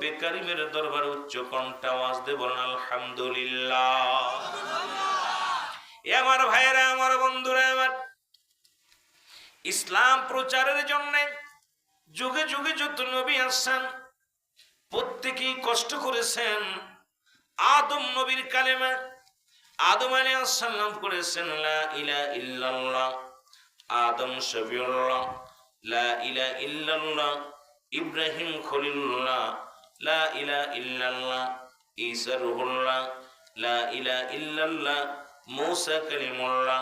রব্বে কারিমের দরবারে উচ্চ কণ্ঠে আওয়াজ দিয়ে বলেন আলহামদুলিল্লাহ। এ আমার ভাইয়েরা, আমার বন্ধুরা, আমার ইসলাম প্রচারের জন্য যুগে যুগে যত নবী আসছেন প্রত্যেকেই কষ্ট করেছেন। আদম নবীর কালেমা আদম আলাইহিস সালাম করেছেন লা ইলাহা ইল্লাল্লাহ, আদম শফিউল্লাহ লা ইলাহা ইল্লাল্লাহ, ইব্রাহিম খলিলুল্লাহ লা ইলাহা ইল্লাল্লাহ, ঈসা রূহুল্লাহ লা ইলাহা ইল্লাল্লাহ, মূসা কালিমুল্লাহ।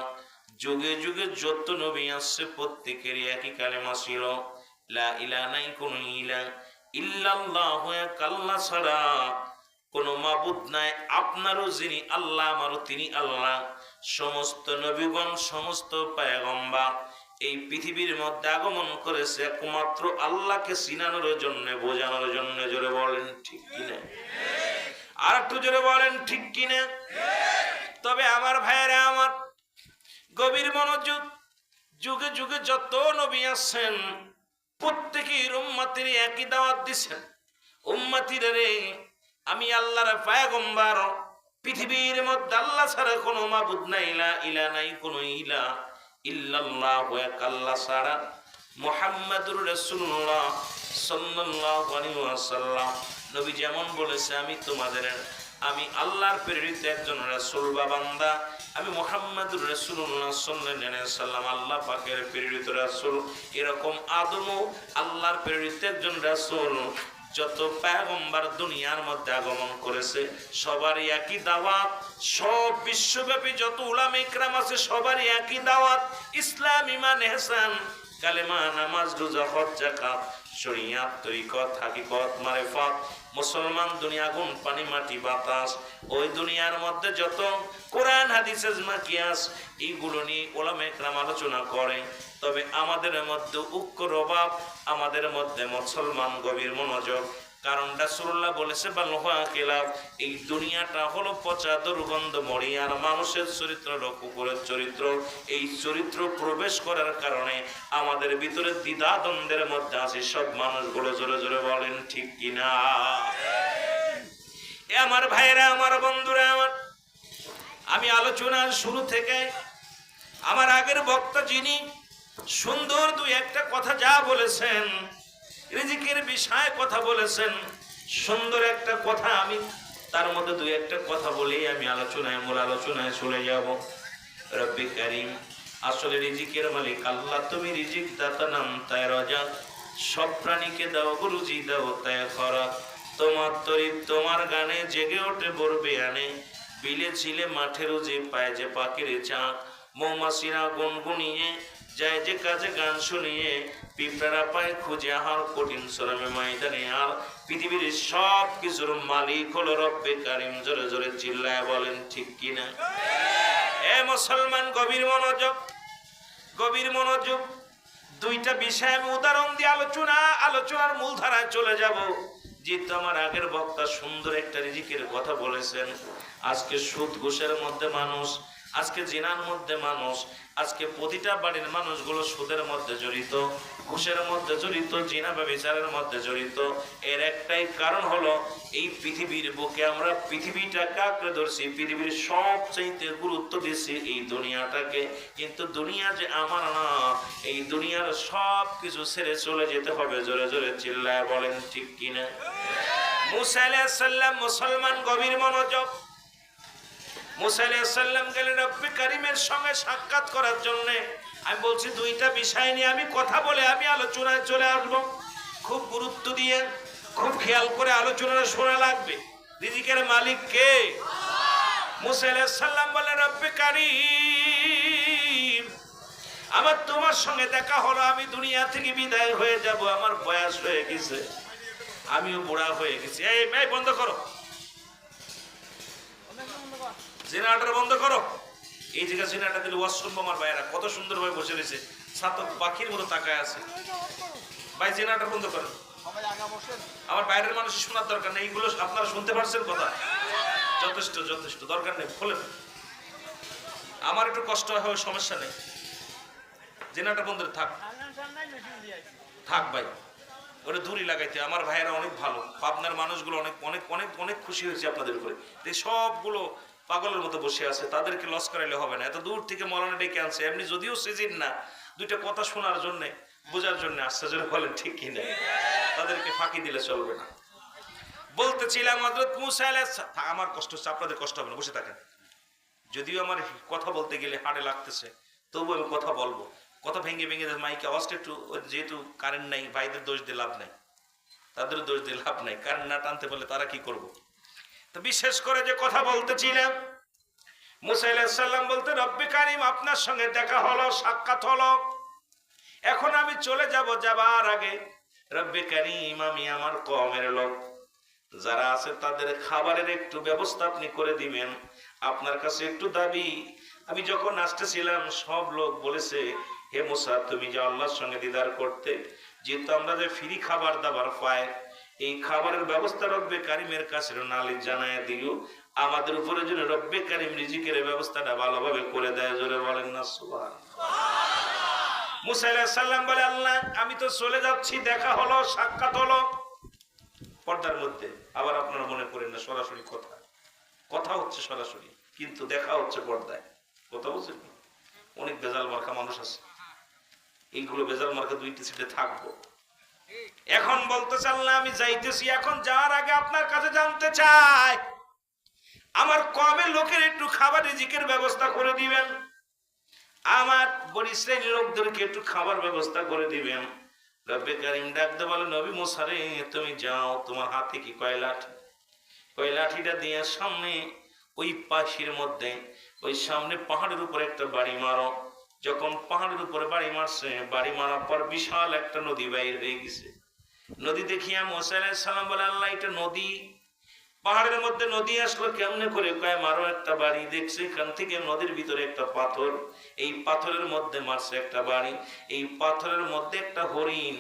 যুগে যুগে যত নবী আসছে প্রত্যেকেরই একই কালেমা ছিল লা ইলাহা, নাই কোন ইলাহা ইল্লাল্লাহ, এক আল্লাহ ছাড়া কোনো মাবুদ নাই। আপনারও যিনি আল্লাহ, আমারও তিনি আল্লাহ। সমস্ত নবীগণ, সমস্ত পয়গম্বর এই পৃথিবীর মধ্যে আগমন করেছে একমাত্র আল্লাহকে চিনানোর জন্য, বোঝানোর জন্য। জোরে বলেন ঠিক কিনা? আর একটু জোরে বলেন ঠিক কিনা? তবে আমার ভাইয়েরা, আমার গভীর মনোযোগ, যুগে যুগে যত নবী আছেন প্রত্যেকের উম্মতের একই দাওয়াত দিচ্ছেন, উম্মতির রে আমি আল্লাহর পয়গম্বর, পৃথিবীর মধ্যে আল্লাহ ছাড়া কোনো মাবুদ নাই, লা ইলাহা, নাই কোনো ইলাহা ইল্লাল্লাহ, এক আল্লাহ ছাড়া। মুহাম্মাদুর রাসূলুল্লাহ সাল্লাল্লাহু আলাইহি ওয়াসাল্লাম নবী যেমন বলেছে, আমি আল্লাহর প্রেরিত একজন রাসূল বা বান্দা, আমি মুহাম্মাদুর রাসূলুল্লাহ সাল্লাল্লাহু আলাইহি ওয়াসাল্লাম আল্লাহ পাকের প্রেরিত রাসূল। এরকম আদমও আল্লাহর প্রেরিত একজন রাসূল। যত পয়গম্বর দুনিয়ার মধ্যে আগমন করেছে সবারই একই দাওয়াত। সব বিশ্বব্যাপী যত উলামা ইকরাম আছে সবারই একই দাওয়াত। ইসলাম, ঈমান, ইহসান, কালেমা, নামাজ, রোজা, হজ, যাকাত, শরীয়ত, তরিকত, হাকিকত, মারিফত। মুসলমান দুনিয়া, আগুন, পানি, মাটি, বাতাস, ওই দুনিয়ার মধ্যে যত কোরআন, হাদিস, ইজমা, কিয়াস, এইগুলো নিয়ে উলামা ইকরাম আলোচনা করে। তবে আমাদের মধ্যে ঐক্যর অভাব, আমাদের মধ্যে মুসলমান গভীর মনোযোগ। কারণ রাসূলুল্লাহ বলেছে বালহুয়া কিলাব, এই দুনিয়াটা হলো পচা দুর্গন্ধ মরি। আর মানুষের চরিত্র হলো কুকুরের চরিত্র। এই চরিত্র প্রবেশ করার কারণে আমাদের ভিতরে দ্বিধা দ্বন্দ্বের মধ্যে আছে সব মানুষগুলো। জোরে জোরে বলেন ঠিক কিনা? এ আমার ভাইয়েরা, আমার বন্ধুরা, আমি আলোচনার শুরু থেকে আমার আগের বক্তা যিনি সুন্দর দুই একটা কথা যা বলেছেন, রিজিকের বিষয়ে কথা বলেছেন, সুন্দর একটা কথা, আমি তার মধ্যে দুই একটা কথা বলেই আমি মূল আলোচনায় চলে যাব। রব্বে কারীম, আসলে রিজিকের মালিক আল্লাহ। তুমি রিজিক দাতা, নাম তাই রাজা। সব প্রাণীকে দাও গুরুজি, দাও তাই খরা। তোমার তরিব তোমার গানে জেগে ওঠে বরবে আনে। বিলে ছিলে মাঠেরও যে পায় যে পাখির চাঁদ। মৌমাছিরা গুনগুনিয়ে যায় যে কাজে গান শুনিয়ে। পিঁপড়ারা পায় খুঁজে আহার কঠিন শ্রমে ময়দানে। আর পৃথিবীর সব কিছুর মালিক হলো রব্বে কারীম। জোরে জোরে চিল্লায় বলেন ঠিক কিনা? এ মুসলমান, গভীর মনোযোগ, গভীর মনোযোগ। দুইটা বিষয় আমি উদাহরণ দিয়ে আলোচনার মূলধারায় চলে যাব। যেহেতু আমার আগের বক্তা সুন্দর একটা রিজিকের কথা বলেছেন। আজকে সুদ ঘুষের মধ্যে মানুষ, আজকে জিনার মধ্যে মানুষ, আজকে প্রতিটা বাড়ির মানুষগুলো সুদের মধ্যে জড়িত, ঘুষের মধ্যে জড়িত, জিনা বা বিচারের মধ্যে জড়িত। এর একটাই কারণ হলো এই পৃথিবীর বুকে আমরা পৃথিবীটাকে আঁকড়ে ধরছি, পৃথিবীর সবচাইতে গুরুত্ব দিচ্ছি এই দুনিয়াটাকে। কিন্তু দুনিয়া যে আমার না, এই দুনিয়ার সব কিছু ছেড়ে চলে যেতে হবে। জোরে জোরে চিল্লায় বলেন ঠিক কিনা? মুসা আলাইহিস সালাম, মুসলমান গভীর মনোযোগ, মুসা আলাইহিস সালাম গেলেন রব্বে কারীমের সঙ্গে সাক্ষাৎ করার জন্য। আমি বলছি দুইটা বিষয় নিয়ে আমি কথা বলে আমি আলোচনায় চলে আসবো। খুব গুরুত্ব দিয়ে, খুব খেয়াল করে আলোচনাটা শোনা লাগবে। রিজিকের মালিক কে? মুসা আলাইহিস সালাম বলেন রব্বে কারীম, আমার তোমার সঙ্গে দেখা হলো, আমি দুনিয়া থেকে বিদায় হয়ে যাব, আমার বয়স হয়ে গেছে, আমিও বুড়া হয়ে গেছি। এই বন্ধ করো, জেনারেটর বন্ধ করো। এই জায়গায় জেনারেটর দিলে ওয়াশরুম, আমার ভাইয়েরা কত সুন্দর ভাবে বসে রয়েছে, ছাতক পাখির মতো তাকায় আছে। ভাই জেনারেটর বন্ধ করেন, আমার বাইরের মানুষ শোনার দরকার নেই। এইগুলো আপনারা শুনতে পারছেন কথা? যথেষ্ট যথেষ্ট, দরকার নেই, খোলেন। আমার একটু কষ্ট হয়, সমস্যা নেই। জেনারেটর বন্ধ থাক, থাক ভাই, ওরা দূরি লাগাইতে। আমার ভাইয়েরা অনেক ভালো, পাবনার মানুষগুলো অনেক অনেক অনেক অনেক খুশি হয়েছে আপনাদের উপরে। এই সবগুলো পাগলের মতো বসে আছে, তাদেরকে লস করাইলে হবে না। এত দূর থেকে মৌলানা ডেকে আনছে, এমনি যদিও সিজন না, দুইটা কথা শোনার জন্যে, বোঝার জন্য আসছে। যদি বলেন ঠিক কিনা? তাদেরকে ফাঁকি দিলে চলবে না। বলতেছিলাম হযরত মুসা আলাইহিস সালাম, আমার কষ্ট হচ্ছে, আপনাদের কষ্ট হবে না, বসে থাকেন। যদিও আমার কথা বলতে গেলে হাড়ে লাগতেছে, তবু আমি কথা বলবো। কথা ভেঙে ভেঙে মাইকে আওয়াজটা একটু, যেহেতু কারেন্ট নাই, ভাইদের দোষ দিয়ে লাভ নাই, তাদের দোষ দিয়ে লাভ নাই। কারেন্ট না টানতে বলে তারা কি করবো? তো বিশেষ করে যে কথা বলতেছিলাম, মুসা আলাইহিস সালাম বলতে, রব্বে কারীম আপনার সঙ্গে দেখা হলো, সাক্ষাৎ হলো, এখন আমি চলে যাব। যাবার আগে রব্বে কারীম আমি আমার কওমের লোক যারা আছে তাদের খাবারের একটু ব্যবস্থা আপনি করে দিবেন। আপনার কাছে একটু দাবি। আমি যখন আসতেছিলাম সব লোক বলেছে, হে মুসা তুমি যে আল্লাহর সঙ্গে দিদার করতে, যেহেতু আমরা যে ফ্রি খাবার দাবার পাই, এই খাবারের ব্যবস্থা রব্বে কারিমের কাছে নালিশ জানায় দিও, আমাদের উপরে যেন রব্বে কারিম রিজিকের ব্যবস্থাটা ভালোভাবে করে দেয়। জোরে বলেন না সুবহানাল্লাহ। মুসা আলাইহিস সালাম বলে, আল্লাহ আমি তো চলে যাচ্ছি, দেখা হলো, সাক্ষাৎ হলো পর্দার মধ্যে। আবার আপনারা মনে করেন না সরাসরি কথা, কথা হচ্ছে সরাসরি, কিন্তু দেখা হচ্ছে পর্দায়। কথা বলছেন? অনেক বেজাল মার্কা মানুষ আছে, এইগুলো বেজাল মার্কা দুইটি সিটে থাকবো। এখন বলতে চাল্লা আমি যাইতেছি, এখন যাওয়ার আগে আপনার কাছে জানতে চাই, আমার কমের লোকের একটু খাবার রিজিকের ব্যবস্থা করে দিবেন, আমার বড় শ্রেণীর লোকদেরকে একটু খাবার ব্যবস্থা করে দিবেন। রব্বে কারীম ডাকতে বলে, নবী মুসা রে তুমি যাও, তোমার হাতে কি কয়লাঠি? কয়লাঠিটা দিয়ে সামনে ওই পাশের মধ্যে, ওই সামনে পাহাড়ের উপরে একটা বাড়ি মারো। যখন পাহাড়ের উপরে বাড়ি মারছে, বাড়ি মারার পর বিশাল একটা নদী বাইর হয়ে গেছে। নদী দেখিয়া মুসা আলাইহিস সালাম বলে, আল্লাহ এটা নদী, পাহাড়ের মধ্যে নদী আসলো কেমনে করে? কয় মারো একটা বাড়ি। দেখছে এখান থেকে নদীর ভিতরে একটা পাথর, এই পাথরের মধ্যে মারছে একটা বাড়ি, এই পাথরের মধ্যে একটা হরিণ,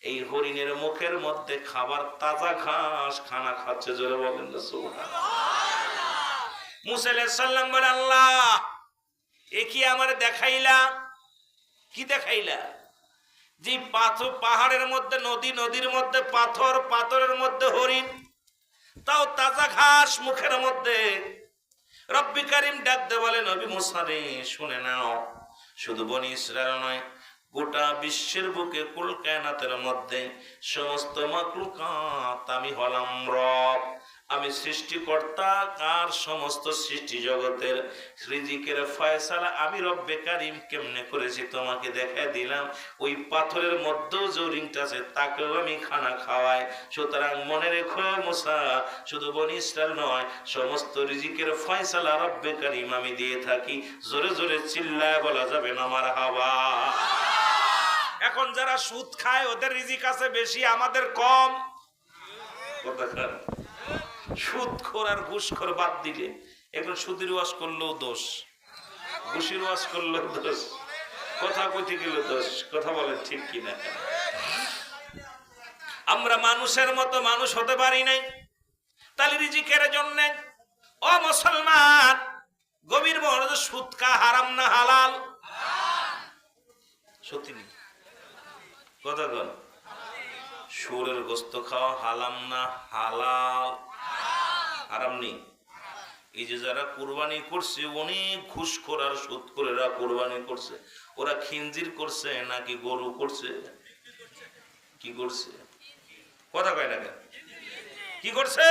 এই হরিণের মুখের মধ্যে খাবার, তাজা ঘাস খানা খাচ্ছে। জোরে বলেন না সুবহানাল্লাহ। মুসা আলাইহিস সালাম বলে, আল্লাহ এ কি আমার দেখাইলা? কি দেখাইলা? যে পাথর, পাহাড়ের মধ্যে নদী, নদীর মধ্যে পাথর, পাথরের মধ্যে হরিণ, তাও তাজা ঘাস মুখের মধ্যে। রব্বে কারীম ডাকতে বলে, নবী মুসা রে শুনে নাও, শুধু বনি ইসরায়েল নয়, গোটা বিশ্বের বুকে কুল কায়নাতের মধ্যে সমস্ত মাখলুকাত আমি হলাম রব, আমি সৃষ্টিকর্তা। আর সমস্ত সৃষ্টি জগতের রিজিকের ফয়সালা আমি রব্বে কারীম কেমনে করেছি তোমাকে দেখায় দিলাম। ওই পাথরের মধ্যেও যে রিংটা আছে তাকেও আমি খানা খাওয়াই। সুতরাং মনে রেখো মুসা, শুধু বনি ইসরায়েল নয়, সমস্ত রিজিকের ফয়সালা রব্বে কারীম আমি দিয়ে থাকি। জোরে জোরে চিল্লায় বলা যাবে না মারহাবা। এখন যারা সুদ খায় ওদের রিজিক আছে বেশি, আমাদের কম। সুদখোর আর ঘুষখোর বাদ দিলে, এখন সুদের ওয়াজ করলেও দোষ, ঘুষের ওয়াজ করলেও দোষ, কথা কইতে গেলে দোষ। কথা বলেন ঠিক কিনা? আমরা মানুষের মতো মানুষ হতে পারি নাই, তাহলে রিজিকের জন্য। ও মুসলমান, গভীর মনোযোগ, সুদ কা হারাম না হালাল? সত্যি নেই কথা বল। শুয়োরের গোস্ত খাওয়া হালাম না হালাল? হারাম নেই। এই যে যারা কুরবানি করছে, অনেক ঘুষখোর আর সুদখোরেরা কুরবানি করছে, ওরা খিনজির করছে নাকি গরু করছে? কি করছে? কথা কয় না কেন? কি করছে?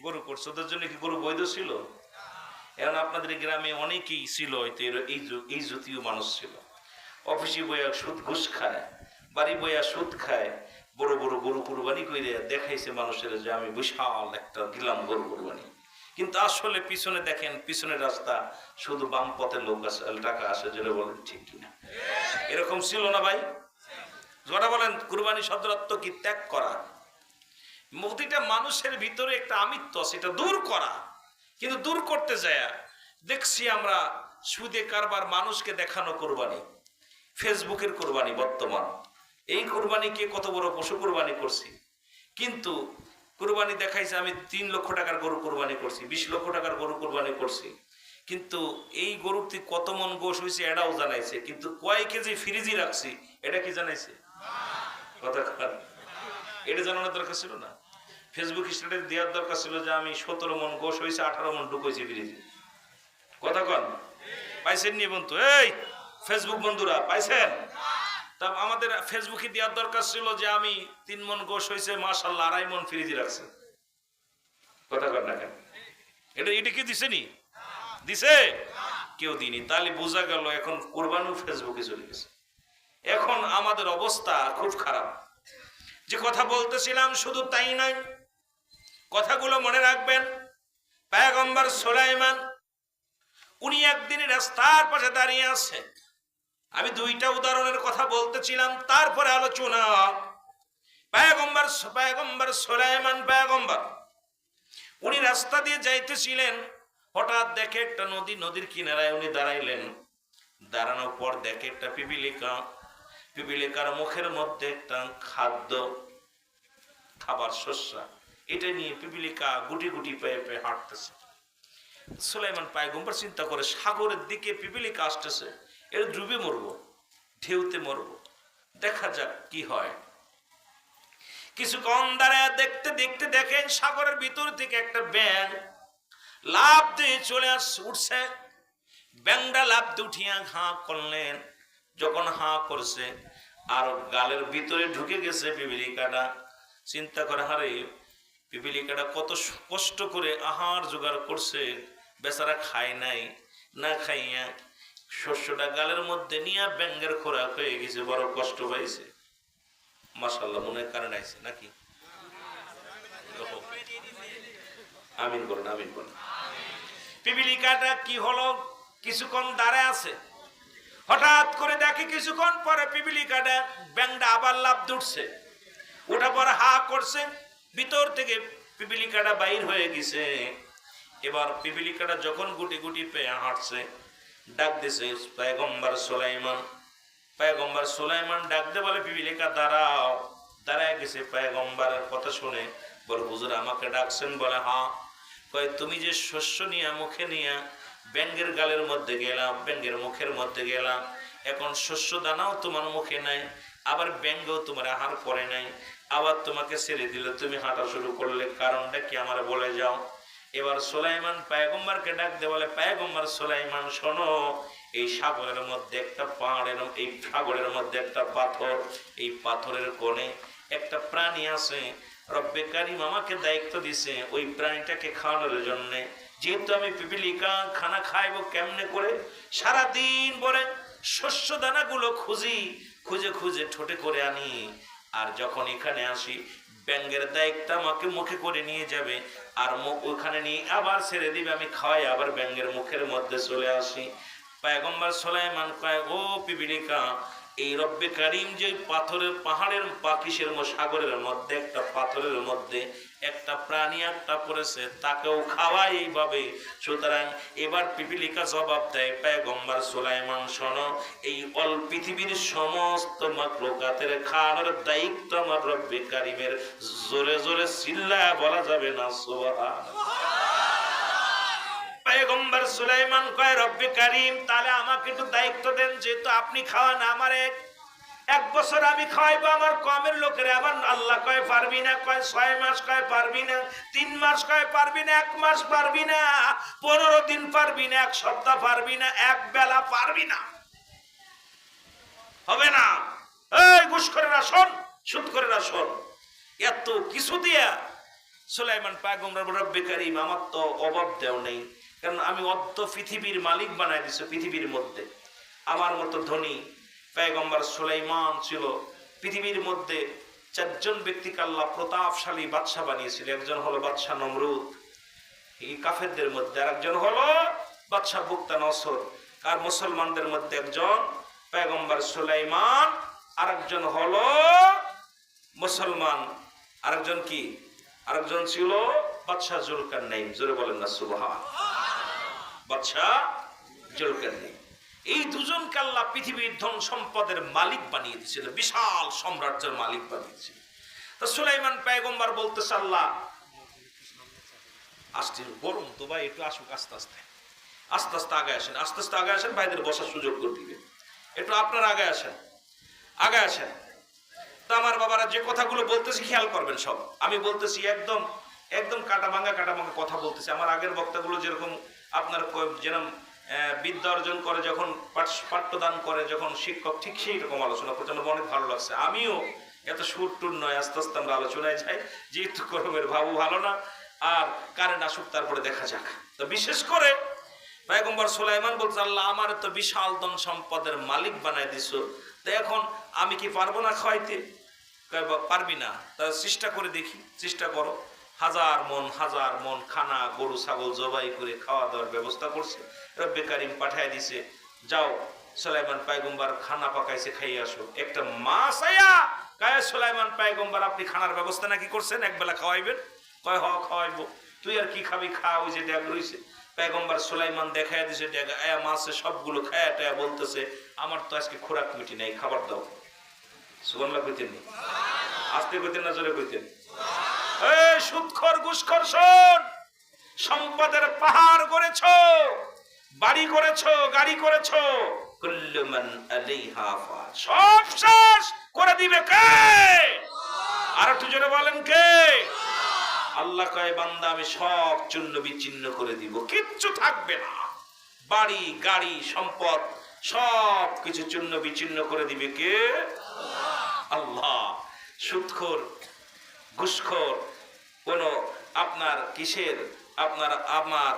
গরু করছে। ওদের জন্য কি গরু বৈধ ছিল? এখন আপনাদের গ্রামে অনেকেই ছিল এই জাতীয় মানুষ ছিল, অফিসে বইয়া সুদ ঘুষ খায়, বাড়ি বইয়া সুদ খায়, বড় বড় গরু কুরবানি করে দেখাইছে মানুষের যে আমি বিশাল একটা দিলাম গরু কুরবানি। কিন্তু আসলে পিছনে দেখেন, পিছনের রাস্তা শুধু বাম পথের লোক আছে, টাকা আসে। যেটা বলেন ঠিক কিনা? এরকম ছিল না ভাই? যেটা বলেন কুরবানি শব্দের অর্থ কি? ত্যাগ করা। প্রতিটা মানুষের ভিতরে একটা আমিত্ব আছে, এটা দূর করা। কিন্তু দূর করতে যায় দেখছি আমরা সুদে কারবার, মানুষকে দেখানো কুরবানি, ফেসবুকের কুরবানি বর্তমান। এই কুরবানিকে কত বড় পশু কুরবানি করছি, কিন্তু কুরবানি দেখাইছে আমি 3 লক্ষ টাকার গরু কুরবানি করছি, 20 লক্ষ টাকার গরু কুরবানি করছি, কিন্তু এই গরুতে কত মন গোশ হয়েছে এটাও জানাইছে, কিন্তু কয় কেজি ফ্রিজি রাখছি এটা কি জানাইছে? কথা এটা জানানোর দরকার ছিল না? ফেসবুক স্ট্যাটাস দেওয়ার দরকার ছিল যে আমি 17 মন গোশ হয়েছে, 18 মন ঢুকেছি বিরিজি। কথা কন, পাইছেন নি বন্ধু? এই ফেসবুক বন্ধুরা পাইছেন? তা আমাদের ফেসবুকে দেওয়ার দরকার ছিল যে আমি 3 মন গোশ হয়েছে মাশাআল্লাহ, 2.5 মন ফ্রিজে রাখছে। কথা কন না কেন? এটা কি দিছে নি? দিছে? কেউ দিনি। তাহলে বোঝা গেল এখন কোরবানিও ফেসবুকে চলে গেছে। এখন আমাদের অবস্থা খুব খারাপ। যে কথা বলতেছিলাম শুধু তাই নয়, কথাগুলো মনে রাখবেন। পয়গম্বর সুলাইমান উনি একদিন রাস্তার পাশে দাঁড়িয়ে আছে। আমি 2টা উদাহরণের কথা বলতেছিলাম, তারপরে আলোচনা। পয়গম্বর সুলাইমান পয়গম্বর উনি রাস্তা দিয়ে যাইতেছিলেন, হঠাৎ দেখে একটা নদী, নদীর কিনারায় উনি দাঁড়াইলেন। দাঁড়ানোর পর দেখে একটা পিপিলিকা, পিপিলিকার মুখের মধ্যে একটা খাদ্য, খাবার শস্য, এটা নিয়ে পিপিলিকা গুটি গুটি পেয়ে পেয়ে হাঁটতেছে। সুলাইমান পয়গম্বর চিন্তা করে, সাগরের দিকে পিপিলিকা আসতেছে, এর ডুবে মরবো, ঢেউতে মরবো, দেখা যাক কি হয়। কিছুক্ষণ দাঁড়ায় দেখতে দেখতে দেখেন সাগরের ভিতর থেকে একটা ব্যাঙ লাফ দিয়ে চলে উঠছে। ব্যাঙটা লাফ দিয়ে উঠিয়া হাঁ করলেন। যখন হাঁ করছে আর গালের ভিতরে ঢুকে গেছে পিপিলিকাটা। চিন্তা করে, হারে পিপিলিকাটা কত কষ্ট করে আহার জোগাড় করছে, বেচারা খায় নাই, না খাইয়া শস্যটা গালের মধ্যে নিয়ে ব্যাঙের খোরাক হয়ে গেছে, বড় কষ্ট পাইছে। মাশাআল্লাহ, মনে কারণ আইছে নাকি? আমিন বলেন, আমিন বলেন। পিপিলিকাটা কি হলো, কিছুক্ষণ দাঁড়ায় আছে, হঠাৎ করে দেখে কিছুক্ষণ পরে পিপিলিকাটা ব্যাঙটা আবার লাফ উঠছে। ওটা পরে হা করছে, ভিতর থেকে পিপিলিকাটা বাইর হয়ে গেছে। এবার পিপিলিকাটা যখন গুটি গুটি পেয়ে হাঁটছে, ডাক দিছে পয়গম্বর সুলাইমান। পয়গম্বর সুলাইমান ডাক দিয়ে বলে, পিপিলিকা দাঁড়াও। দাঁড়ায় গেছে পয়গম্বরের কথা শুনে, বলে হুজুর আমাকে ডাকছেন? বলে হ্যাঁ। কয় তুমি যে শস্য নিয়ে মুখে নিয়ে ব্যাঙের গালের মধ্যে গেলাম, ব্যাঙের মুখের মধ্যে গেলাম, এখন শস্য দানাও তোমার মুখে নাই, আবার ব্যাঙও তোমার আহার করে নাই, আবার তোমাকে ছেড়ে দিল, তুমি হাঁটা শুরু করলে, কারণটা কি আমার বলে যাও। এবার সুলাইমান পয়গম্বরকে ডাক দিয়ে বলে, পয়গম্বর সুলাইমান শোনো, এই সাগরের মধ্যে একটা পাহাড়ের, এই সাগরের মধ্যে একটা পাথর, এই পাথরের কোণে একটা প্রাণী আছে। রব্বে কারিম আমাকে দায়িত্ব দিছে ওই প্রাণীটাকে খাওয়ানোর জন্য। যেহেতু আমি পিপিলিকা, খানা খাইবো কেমনে করে? সারাদিন পরে শস্য দানাগুলো খুঁজে খুঁজে ঠোঁটে করে আনি, আর যখন এখানে আসি ব্যাঙের দায়িত্ব আমাকে মুখে করে নিয়ে যাবে, আর ওখানে নিয়ে আবার ছেড়ে দিবে, আমি খাওয়াই আবার ব্যাঙের মুখের মধ্যে চলে আসি। পয়গম্বর সুলাইমান কয়, ও পিপিলিকা, এই রব্বে কারিম যে পাথরের পাহাড়ের পাকিসের সাগরের মধ্যে একটা পাথরের মধ্যে একটা প্রাণী একটা পড়েছে, তাকেও খাওয়াই এইভাবে। সুতরাং এবার পিপিলিকা জবাব দেয়, পয়গম্বর সুলাইমান শোনো, এই অল পৃথিবীর সমস্ত মাখলুকাতের খাওয়ানোর দায়িত্ব আমার রব্বে কারিমের। জোরে জোরে চিল্লায় বলা যাবে না সুবহানাল্লাহ। পয়গম্বর সুলাইমান কয়, রব্বে কারিম তাহলে আমাকে একটু দায়িত্ব দেন, যেহেতু আপনি খাওয়ান, আমার এক বছর আমি খাওয়াইবো আমার কমের লোকেরা। আবার আল্লাহ কয় পারবি না, কয় 6 মাস, কয় পারবি না 3 মাস, কয় পারবি না 1 মাস, পারবি না 15 দিন, পারবি না 1 সপ্তাহ, পারবি না 1 বেলা, পারবি না, হবে না। এই ঘুষ করে শোন, সুদ করে শোন, এত কিছু দিয়া সুলাইমান পয়গম্বর রব্বে কারিম আমার তো অভাব দেও নেই, কারণ আমি অর্ধ পৃথিবীর মালিক বানাই দিছে। পৃথিবীর মধ্যে আমার মতো ধনী পয়গম্বর সুলাইমান ছিল। পৃথিবীর মধ্যে 4 জন ব্যক্তিকে আল্লাহ প্রতাপশালী বাদশা বানিয়েছিল। একজন হলো বাদশা নমরুদ, এই কাফেরদের মধ্যে, আর একজন হলো বাদশা বুকতানসর, আর মুসলমানদের মধ্যে একজন পয়গম্বর সুলাইমান, আরেকজন হলো মুসলমান, আরেকজন কি, আরেকজন ছিল বাদশা জুলকারনাইন। জোরে বলেন না সুবহান। বাদশা জুলকারনাইন, এই দুজনকে আল্লাহ পৃথিবীর ধন সম্পদের মালিক বানিয়ে দিয়েছিল, বিশাল সাম্রাজ্যের মালিক বানিয়ে দিয়েছিল। তো সুলাইমান পয়গম্বর বলতেছে, আল্লাহ আস্তে, গরম তো ভাই, একটু আসুক, আস্তে আস্তে আস্তে আস্তে আগে আসেন, আস্তে আস্তে আগে আসেন, ভাইদের বসার সুযোগ করে দিবেন, একটু আপনার আগে আসেন, আগে আসেন। তো আমার বাবারা যে কথাগুলো বলতেছি খেয়াল করবেন সব, আমি বলতেছি একদম একদম কাটা ভাঙা কথা বলতেছি। আমার আগের বক্তাগুলো যেরকম আপনার যেরকম বিদ্যা অর্জন করে, যখন পাঠ্যদান করে, যখন শিক্ষক, ঠিক সেই রকম আলোচনা করতে আমার অনেক ভালো লাগছে। আমিও এত সুর টুর নয়, আস্তে আস্তে আমরা আলোচনায় যাই, যেহেতু গরমের ভাবও ভালো না, আর কারেন্ট আসুক তারপরে দেখা যাক। তো বিশেষ করে পয়গম্বর সুলাইমান বলছে, আল্লাহ আমার তো বিশাল ধন সম্পদের মালিক বানাই দিছো, তো এখন আমি কি পারবো না খাওয়াইতে? পারবি না, তা চেষ্টা করে দেখি। চেষ্টা করো। হাজার মন খানা গরু ছাগল জবাই করে খাওয়া দাওয়ার ব্যবস্থা করছে, রব্বে কারিম পাঠায় দিছে, যাও সুলাইমান পয়গম্বর খানা পাকাইছে, খাইয়ে আসো। একটা মাছ আয়া কায়, সুলাইমান পয়গম্বর আপনি খানার ব্যবস্থা নাকি করছেন, একবেলা খাওয়াইবেন? কয় হ খাওয়াইবো। তুই আর কি খাবি, খা, ওই যে ড্যাগ রয়েছে। পয়গম্বর সুলাইমান দেখায় দিছে ড্যাগ, আয়া মাছে সবগুলো খায়া টায়া বলতেছে, আমার তো আজকে খোরাক মিটি নাই, খাবার দাও। সুবহানাল্লাহ কইতেন নি? আস্তে কইতেন না জোরে কইতেন? এই সুদখোর ঘুষখোর শোন, সম্পদের পাহাড় গড়েছো, বাড়ি করেছো, গাড়ি করেছো, কুল্লু মান আলাইহা ফান, সব শেষ করে দিবে কে? আর একটু জোরে বলেন কে? আল্লাহ কয়, বান্দা আমি সব চূর্ণ বিচ্ছিন্ন করে দিব, কিচ্ছু থাকবে না। বাড়ি গাড়ি সম্পদ সব কিছু চূর্ণ বিচ্ছিন্ন করে দিবে কে? আল্লাহ। সুদখোর ঘুষখোর কোন আপনার কিসের, আপনার আমার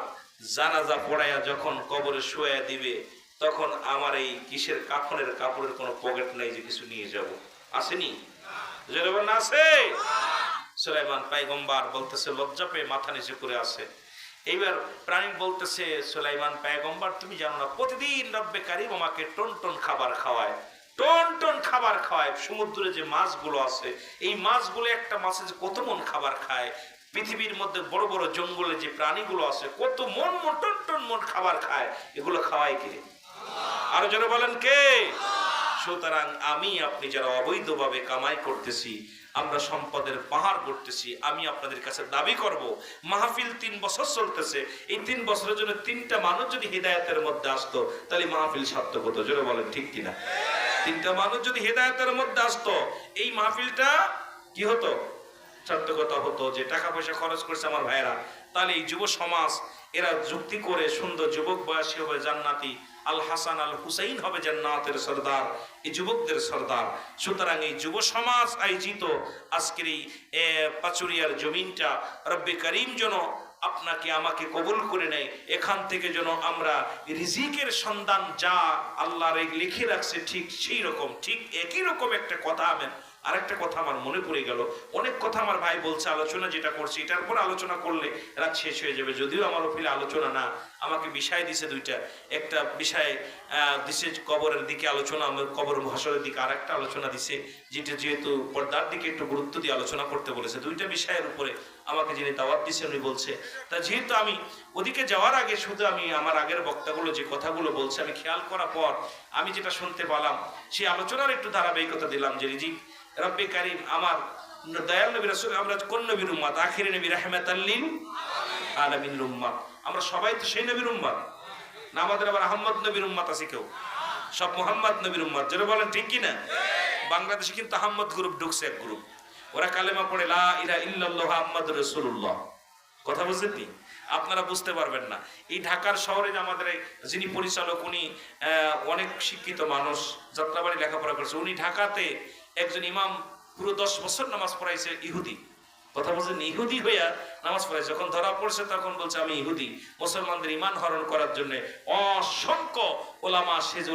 জানাজা পড়াইয়া যখন কবরে শোয়া দিবে, তখন আমার এই কিসের কাফনের কাপড়ের কোনো পকেট নাই যে কিছু নিয়ে যাব, আসেনি? যেরকম আছে। সুলাইমান পয়গম্বর বলতেছে, লজ্জা পেয়ে মাথা নিচু করে আছে। এইবার প্রাণী বলতেছে, সুলাইমান পয়গম্বর তুমি জানো না, প্রতিদিন রব্বে কারিম আমাকে টন টন খাবার খাওয়ায়, টন টন খাবার খাওয়ায়। সমুদ্রে যে মাছগুলো আছে, এই মাছগুলো একটা মাছে যে কত মন খাবার খায়, পৃথিবীর মধ্যে বড় বড় জঙ্গলে যে প্রাণীগুলো আছে কত মন মন টন টন মন খাবার খায়, এগুলো খাওয়ায় কে? আরো যারা বলেন কে? সুতরাং আমি আপনি যারা অবৈধভাবে কামাই করতেছি, আমরা সম্পদের পাহাড় করতেছি, আমি আপনাদের কাছে দাবি করব, মাহফিল 3 বছর চলতেছে, এই 3 বছরের জন্য 3টা মানুষ যদি হিদায়াতের মধ্যে আসতো, তাহলে মাহফিল সার্থক হতো। যারা বলেন ঠিক কিনা? 3টা মানুষ যদি হিদায়াতের মধ্যে আসতো, এই মাহফিলটা কি হতো? সার্থকতা হতো। যে টাকা পয়সা খরচ করছে আমার ভাইয়েরা, তাহলে এই যুব সমাজ এরা যুক্তি করে সুন্দর যুবক বয়সী হবে জান্নাতি, আল হাসান আল হুসাইন হবে জান্নাতের সরদার, এই যুবকদের সরদার। সুতরাং এই যুব সমাজ আয়োজিত আজকের এই পাচুরিয়ার জমিনটা রব্বে কারিম যেন আপনাকে আমাকে কবুল করে নেয়, এখান থেকে যেন আমরা রিজিকের সন্ধান যা আল্লাহ লিখে রাখছে ঠিক সেই রকম, ঠিক একই রকম একটা কথা আরেকটা কথা আমার মনে পড়ে গেল। অনেক কথা আমার ভাই বলছে, আলোচনা যেটা করছি এটার পর আলোচনা করলে রাত শেষ হয়ে যাবে, যদিও আমার ওফিলে আলোচনা না, আমাকে বিষয় দিছে দুইটা। একটা বিষয় দিছে কবরের দিকে আলোচনা, আমার কবর ভাষণের দিকে আর একটা আলোচনা দিছে, যেটা যেহেতু পর্দার দিকে একটু গুরুত্ব দিয়ে আলোচনা করতে বলেছে। দুইটা বিষয়ের উপরে আমাকে যিনি দাওয়াত দিচ্ছেন উনি বলছে, তা যেহেতু আমি ওদিকে যাওয়ার আগে শুধু আমি আমার আগের বক্তাগুলো যে কথাগুলো বলছে আমি খেয়াল করার পর আমি যেটা শুনতে পেলাম, সেই আলোচনার একটু ধারাবাহিকতা দিলাম। যে রিজিক রব্বে কারিম আমার দয়াল নবী রাসূল, আমরা কোন নবীর উম্মত? আখিরি নবী রাহমাতাল লিল আলামিনের উম্মত। আমরা সবাই তো সেই নবীর উম্মত না? আমাদের আবার আহমদ নবীর উম্মত আছে কেউ? সব মুহাম্মদ নবীর উম্মত। যারা বলেন ঠিক কি না? বাংলাদেশে কিন্তু আহমদ গ্রুপ ঢুকছে, এক গ্রুপ, ওরা কালেমা পড়ে লা ইলাহা ইল্লাল্লাহ মুহাম্মাদুর রাসূলুল্লাহ। কথা বুঝছেন নি? আপনারা বুঝতে পারবেন না। এই ঢাকার শহরে আমাদের যিনি পরিচালক, উনি অনেক শিক্ষিত মানুষ, যাত্রাবাড়ি লেখাপড়া করছে। উনি ঢাকাতে একজন ইমাম পুরো 10 বছর নামাজ পড়াইছে, ইহুদি। কথা বলছেন, ইহুদি হইয়া নামাজ পড়াইছে। যখন ধরা পড়ছে তখন বলছে আমি ইহুদি। মুসলমানদের ইমান হরণ করার জন্য অসংখ্য ওলামা সেজ,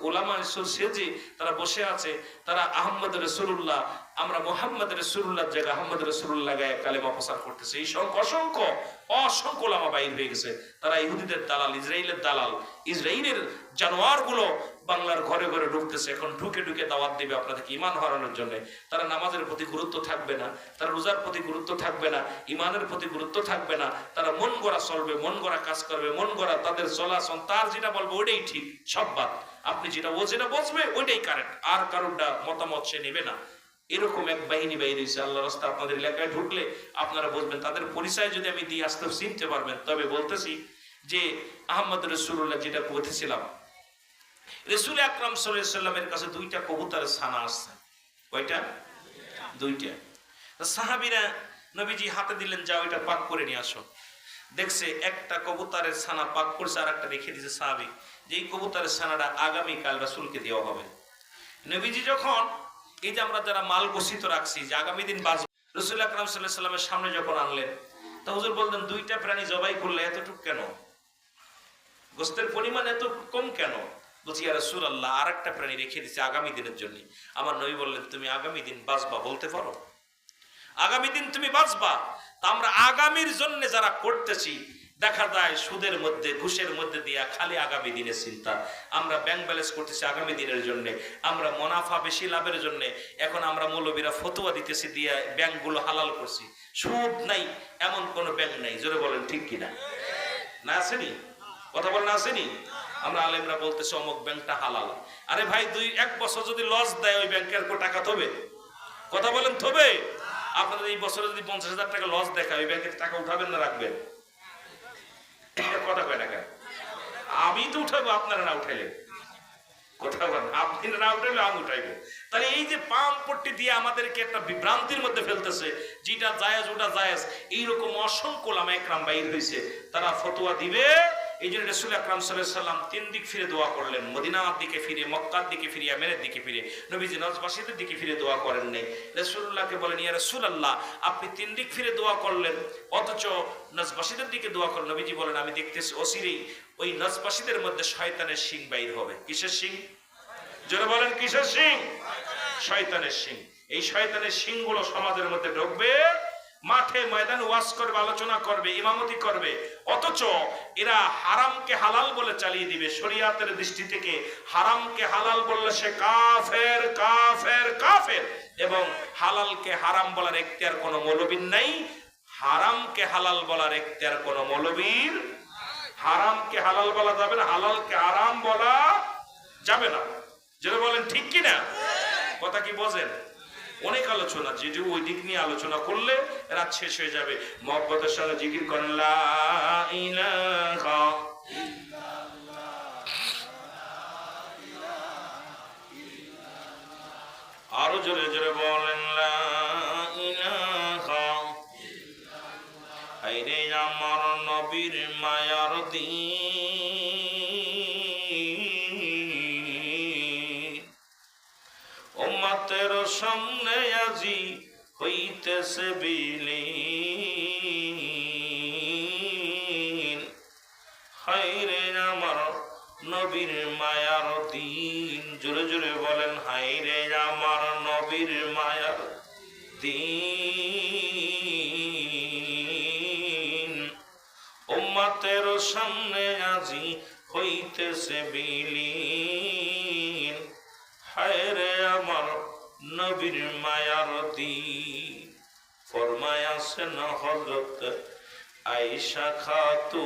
ওলামা সুর সেজে তারা বসে আছে। তারা আহমদ রাসূলুল্লাহ, আমরা মুহাম্মদ রাসূলুল্লাহর জায়গায় আহমদ রাসূলুল্লাহ গায়ে কালেমা প্রচার করতেছে। এই অসংখ্য ওলামা বাইর হয়ে গেছে। তারা ইহুদিদের দালাল, ইসরায়েলের দালাল, ইসরায়েলের জানোয়ারগুলো বাংলার ঘরে ঘরে ঢুকতেছে। এখন ঢুকে ঢুকে দাওয়াত দিবে আপনাদেরকে ইমান হারানোর জন্য। তারা নামাজের প্রতি গুরুত্ব থাকবে না, তারা রোজার প্রতি গুরুত্ব থাকবে না, ইমানের প্রতি গুরুত্ব থাকবে না। তারা মন গড়া চলবে, মন গড়া কাজ করবে, মন গড়া তাদের চলাচল, তার যেটা বলবে ওইটাই ঠিক, সব বাদ। আপনি যেটা বসবে ওইটাই কারেক্ট, আর কারোরটা মতামত সে নেবে না। এরকম এক বাহিনী বাইরে হয়েছে আল্লাহ রাস্তা। আপনাদের এলাকায় ঢুকলে আপনারা বুঝবেন, তাদের পরিচয় যদি আমি দিয়ে আসতে চিনতে পারবেন। তবে বলতেছি যে আহমদ রাসূলুল্লাহ যেটা পৌঁছেছিলাম, রাসূল আকরাম সাল্লাল্লাহু আলাইহি ওয়াসাল্লামের কাছে 2টা কবুতরের ছানা আসছে। কয়টা? দুইটা। সাহাবীরা নবীজি হাতে দিলেন, যাও এটা পাক করে নিয়ে আসো। দেখছে একটা কবুতরের ছানা পাক করছে, আর একটা রেখে দিয়েছে সাহাবী, যে এই কবুতরের ছানাটা আগামীকাল রাসূলকে দেওয়া হবে। নবীজি যখন এই যে আমরা যারা মাল গচ্ছিত রাখছি যে আগামী দিন বাঁচব, রাসূল আকরাম সাল্লাল্লাহু আলাইহি সাল্লামের সামনে যখন আনলেন, তা হুজুর বললেন, দুইটা প্রাণী জবাই করলে এতটুকু কেন? গোস্তের পরিমাণ এত কম কেন? বলছি, ইয়া রাসূলুল্লাহ, আর একটা প্রাণী রেখে দিয়েছে আগামী দিনের জন্য। আমার নবী বললেন, তুমি আগামী দিন বাঁচবা বলতে পারো? আগামী দিন তুমি বাঁচবা? তা আমরা আগামীর জন্য যারা করতেছি, দেখা যায় সুদের মধ্যে ঘুষের মধ্যে দিয়া খালি আগামী দিনের চিন্তা। আমরা ব্যাংক ব্যালেন্স করতেছি আগামী দিনের জন্য, আমরা মুনাফা বেশি লাভের জন্য। এখন আমরা মৌলবীরা ফতোয়া দিতেছি দিয়া ব্যাংকগুলো হালাল করছি। সুদ নাই এমন কোন ব্যাংক নাই, জোরে বলেন ঠিক কিনা? না আসেনি? কথা বলেন আসেনি? আমরা আলেমরা বলতেছি অমুক ব্যাংকটা হালাল। আরে ভাই, 1 বছর যদি লস দেয় ওই ব্যাংকের টাকা থবে? কথা বলেন থবে? আপনাদের এই বছরে যদি 50,000 টাকা লস দেখায়, ওই ব্যাংকের টাকা উঠাবেন না রাখবেন? কথা কয় না কেন? আমি তো উঠাবো, আপনারা না উঠাইলে। কথা বলেন, আপনি না উঠাইলে আমি উঠাইবো। তাহলে এই যে পাম পট্টি দিয়ে আমাদেরকে একটা বিভ্রান্তির মধ্যে ফেলতেছে, যেটা জায়েজ ওটা জায়েজ, এইরকম অসংখ্য ওলামা একরাম বাইর হয়েছে, তারা ফতোয়া দিবে। এই জন্য রাসূল আকরাম সাল্লাল্লাহু আলাইহি সাল্লাম 3 দিক ফিরে দোয়া করলেন, মদিনার দিকে ফিরে, মক্কার দিকে ফিরে, ইয়ামেনের দিকে ফিরে। নবীজি নজবাসীদের দিকে ফিরে দোয়া করেন নাই। রাসূলুল্লাহকে বলেন, ইয়া রাসূলুল্লাহ, আপনি 3 দিক ফিরে দোয়া করলেন, অথচ নজবাসীদের দিকে দোয়া করলেন। নবীজি বলেন, আমি দেখতেছি অচিরেই ওই নজবাসীদের মধ্যে শয়তানের শিং বাইর হবে। কিসের শিং? জোরে বলেন, কিসের শিং? শয়তানের শিং। এই শয়তানের শিংগুলো সমাজের মধ্যে ঢুকবে, মাঠে ময়দানে ওয়াজ করবে, আলোচনা করবে, ইমামতি করবে, অথচ এরা হারামকে হালাল বলে চালিয়ে দিবে। শরীয়তের দৃষ্টি থেকে হারামকে হালাল বললে সে কাফের, কাফের, কাফের। এবং হালালকে হারাম বলার এখতিয়ার কোনো মৌলবীর নাই। হারামকে হালাল বলার এখতিয়ার কোনো মৌলবীর। হারামকে হালাল বলা যাবে না, হালালকে হারাম বলা যাবে না। যেটা বলেন ঠিক কিনা? কথা কি বোঝেন? অনেক আলোচনা, যেটি ওই দিক নিয়ে আলোচনা করলে রাত শেষ হয়ে যাবে। মহব্বতের সঙ্গে জিকির করেন, লা ইলাহা ইল্লাল্লাহ। আরো জোরে জোরে বলেন, লা ইলাহা ইল্লাল্লাহ। হায়রে আমার নবীর মায়ার দিন, উম্মতের সামনে আজি হইতেছে বিলীন। হায়রে আমার নবীর মায়ার দিন, জোরে জোরে বলেন, হায়রে আমার নবীর মায়ার দিন, উম্মতের সামনে আজি হইতেছে বিলীন। হায়রে আমার নবীর মায়ার দিন। ফরমায়াছেন হযরত আয়েশা খাতুন,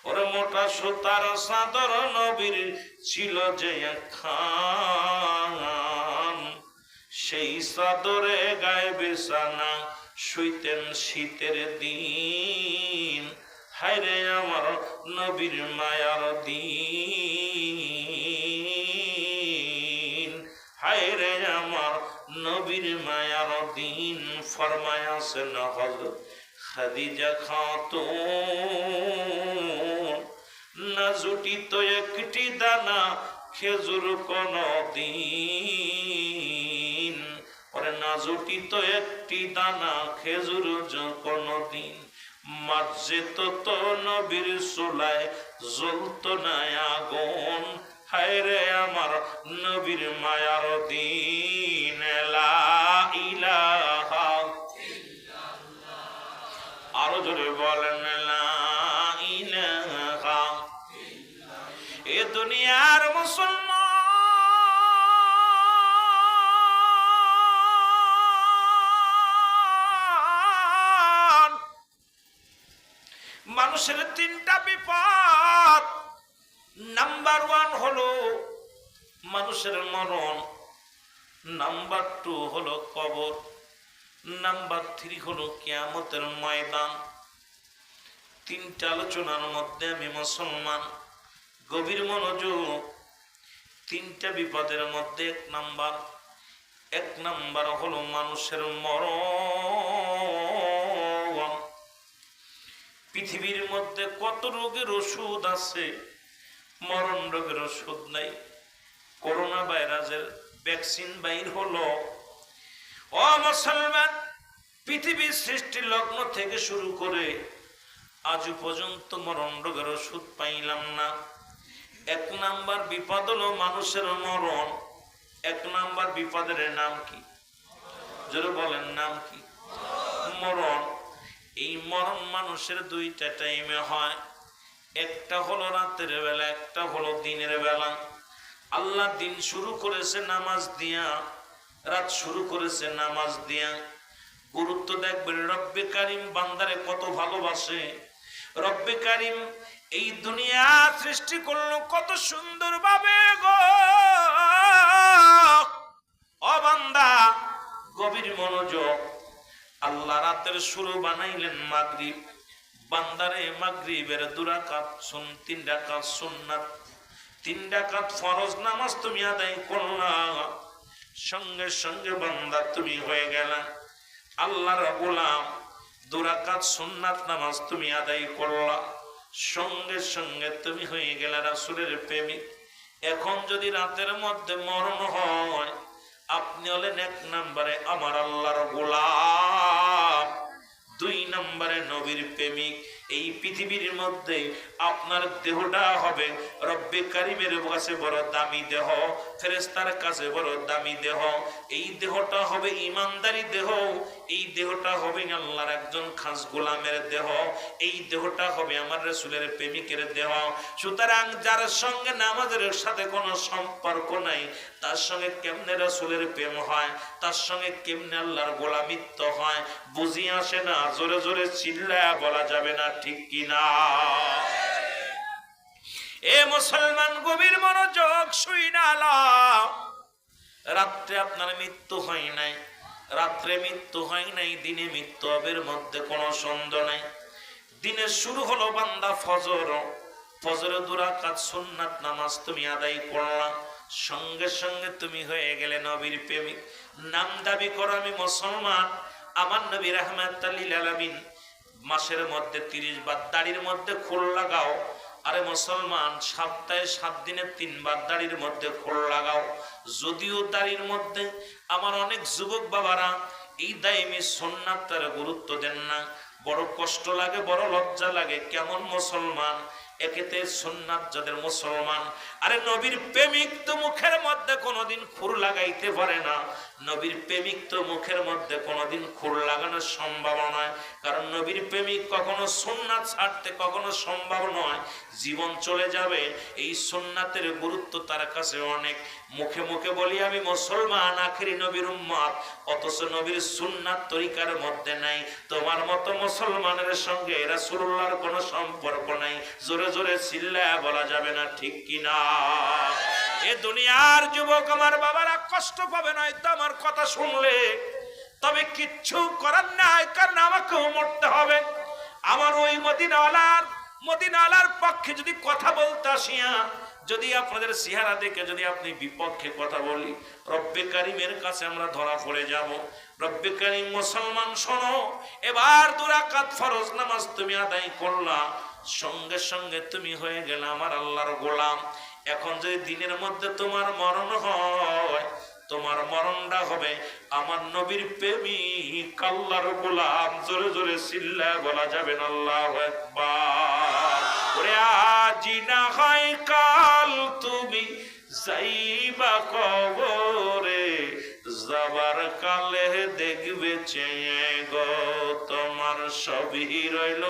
ওরে মোটা সুতার চাদর নবীর ছিল যে একখান, সেই চাদরে গায়ে বিছানা শুইতেন শীতের দিন। হায়রে আমার নবীর মায়ার দিন, হায়রে আমার নবীর মায়ার দিন। ফরমায়াছেন হযরত খাদিজা খাতুন, না জুটিত একটি দানা খেজুর কোন দিন, ওরে না জুটিত একটি দানা খেজুর কোন দিন। মাঝে তো নবীর চুলায় জ্বলত না আগুন। হায়রে আমার নবীর মায়ার দিন, লা ইলাহা ইল্লাল্লাহ। আরো জোরে বলেন, লা ইলাহা ইল্লাল্লাহ। এ দুনিয়ার মুসলমান মানুষের 3টা বিপদ। নাম্বার 1 হলো মানুষের মরণ, নাম্বার 2 হলো কবর, নাম্বার 3 হলো কিয়ামতের ময়দান। 3টা আলোচনার মধ্যে আমি মুসলমান গভীর মনোযোগ। তিনটা বিপদের মধ্যে এক নাম্বার হলো মানুষের মরণ। পৃথিবীর মধ্যে কত রোগের ওষুধ আছে, মরণ রোগের ওষুধ নাই। করোনা ভাইরাসের ভ্যাকসিন বাইর হলো। ও মুসলমান, পৃথিবীর সৃষ্টির লগ্ন থেকে শুরু করে আজ পর্যন্ত মরণ রোগের ওষুধ পাইলাম না। এক নাম্বার বিপদ হলো মানুষের মরণ। এক নাম্বার বিপদের নাম কি? যারা বলেন নাম কি? মরণ। এই মরণ মানুষের দুইটা টাইমে হয়, একটা হলো রাতের বেলা, একটা হলো দিনের বেলা। আল্লাহ দিন শুরু করেছে নামাজ দিয়া, রাত শুরু করেছে নামাজ দিয়া। গুরুত্ব দেখবেন, রব্বে কারিম বান্দারে কত ভালোবাসে। রব্বে কারিম এই দুনিয়া সৃষ্টি করলো কত সুন্দর ভাবে গো। ও বান্দা, গভীর মনোযোগ। আল্লাহ রাতের শুরু বানাইলেন মাগরিব। বান্দারে মাগরিবের 2 রাকাত 3 রাকাত সুন্নাত, 3 রাকাত ফরজ নামাজ তুমি আদায় করলা, সঙ্গে সঙ্গে বান্দা তুমি হয়ে গেলা আল্লাহর গোলাম। 2 রাকাত সুন্নাত নামাজ তুমি আদায় করলা, সঙ্গে সঙ্গে তুমি হয়ে গেলা রাসূলের প্রেমিক। এখন যদি রাতের মধ্যে মরণ হয়, আপনি হলেন 1 নম্বরে আমার আল্লাহর গোলাম, 2 নম্বরে নবীর প্রেমিক। এই পৃথিবীর মধ্যে আপনার দেহটা হবে রব্বে কারিমের কাছে বড় দামি দেহ, ফেরেশতার কাছে বড় দামি দেহ। এই দেহটা হবে ইমানদারি দেহ, এই দেহটা হবে আল্লাহর একজন খাস গোলামের দেহ, এই দেহটা হবে আমার রাসূলের প্রেমিকের দেহ। সুতরাং যার সঙ্গে নামাজের সাথে কোনো সম্পর্ক নাই, তার সঙ্গে কেমনে রাসূলের প্রেম হয়, তার সঙ্গে কেমনে আল্লাহর গোলামিত্ব হয় বুঝি আসে না। জোরে জোরে চিল্লায়া বলা যাবে না, ঠিক কিনা? এ মুসলমান, গভীর মনোযোগ শুইনা লাও। রাত্রে আপনার মৃত্যু হয় নাই, রাত্রে মৃত্যু হয় নাই, দিনে মৃত্যু হবে, মধ্যে কোনো সন্দেহ নাই। দিনের শুরু হলো বান্দা ফজর, ফজরে 2 রাকাত সুন্নাত নামাজ তুমি আদায় করলা, সঙ্গে সঙ্গে তুমি হয়ে গেলে নবীর প্রেমিক। নাম দাবি করো আমি মুসলমান, আমার নবী রাহমাতুল লিল আলামিন মাসের মধ্যে 30 বার দাড়ির মধ্যে খোল লাগাও। আরে মুসলমান, সপ্তাহে 7 দিনে 3 বার দাড়ির মধ্যে খোল লাগাও। যদিও দাড়ির মধ্যে আমার অনেক যুবক বাবারা এই দাইমি সুন্নাতটার গুরুত্ব দেন না, বড় কষ্ট লাগে, বড় লজ্জা লাগে। কেমন মুসলমান একেতে সুন্নাত যাদের মুসলমান। আরে নবীর প্রেমিক তো মুখের মধ্যে কোনোদিন খুর লাগাইতে পারে না, নবীর প্রেমিক তো মুখের মধ্যে কোনোদিন খুর লাগানোর সম্ভব নয়। কারণ নবীর প্রেমিক কখনো সুন্নাত ছাড়তে কখনো সম্ভব নয়, জীবন চলে যাবে। এই সুন্নাতের গুরুত্ব তার কাছে অনেক। মুখে মুখে বলি আমি মুসলমান, আখেরি নবীর উম্মত, অথচ নবীর সুন্নাত তরিকার মধ্যে নাই। তোমার মতো মুসলমানের সঙ্গে রাসূলুল্লাহর কোনো সম্পর্ক নাই। জোরে জোরে চিল্লায়া বলা যাবে না, ঠিক কিনা? এ দুনিয়ার যুবক আমার বাবারা কষ্ট পাবে না তো আমার কথা শুনলে, তবে কিচ্ছু করার নাই, কারণ আমাকেও মরতে হবে। আমার ওই মদিনাওয়ালার পক্ষে যদি কথা বলতে আসিয়া, যদি আপনাদের চেহারা দেখে যদি আপনি বিপক্ষে কথা বলি, রব্বে কারিমের কাছে আমরা ধরা পড়ে যাব। রব্বে কারিম, মুসলমান শোনো, এবার 2 রাকাত ফরজ নামাজ তুমি আদায় করলা, সঙ্গে সঙ্গে তুমি হয়ে গেলে আমার আল্লাহর গোলাম। এখন যদি দিনের মধ্যে তোমার মরণ হয়, তোমার মরণটা হবে আমার নবীর প্রেমিক আল্লাহর গোলাম। জোরে জোরে চিল্লায়া বলা যাবে না আল্লাহু আকবার। ওরে আজি না হয় কাল তুমি যাইবা কবরে, যাবার কালে দেখবে চেয়ে গো তোমার সবই রইল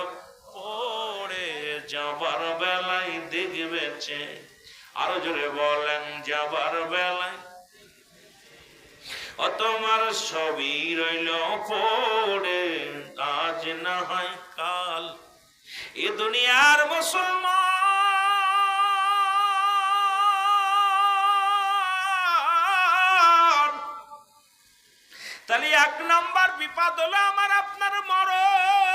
পড়ে, যাবার বেলায় দেখবে চেয়ে। আরো জোরে বলেন, যাবার বেলায় ও তোমার সবই রইল পড়ে, আজ না হয় কাল। এ দুনিয়ার মুসলমান, তাহলে 1 নাম্বার বিপদ হলো আমার আপনার মরণ।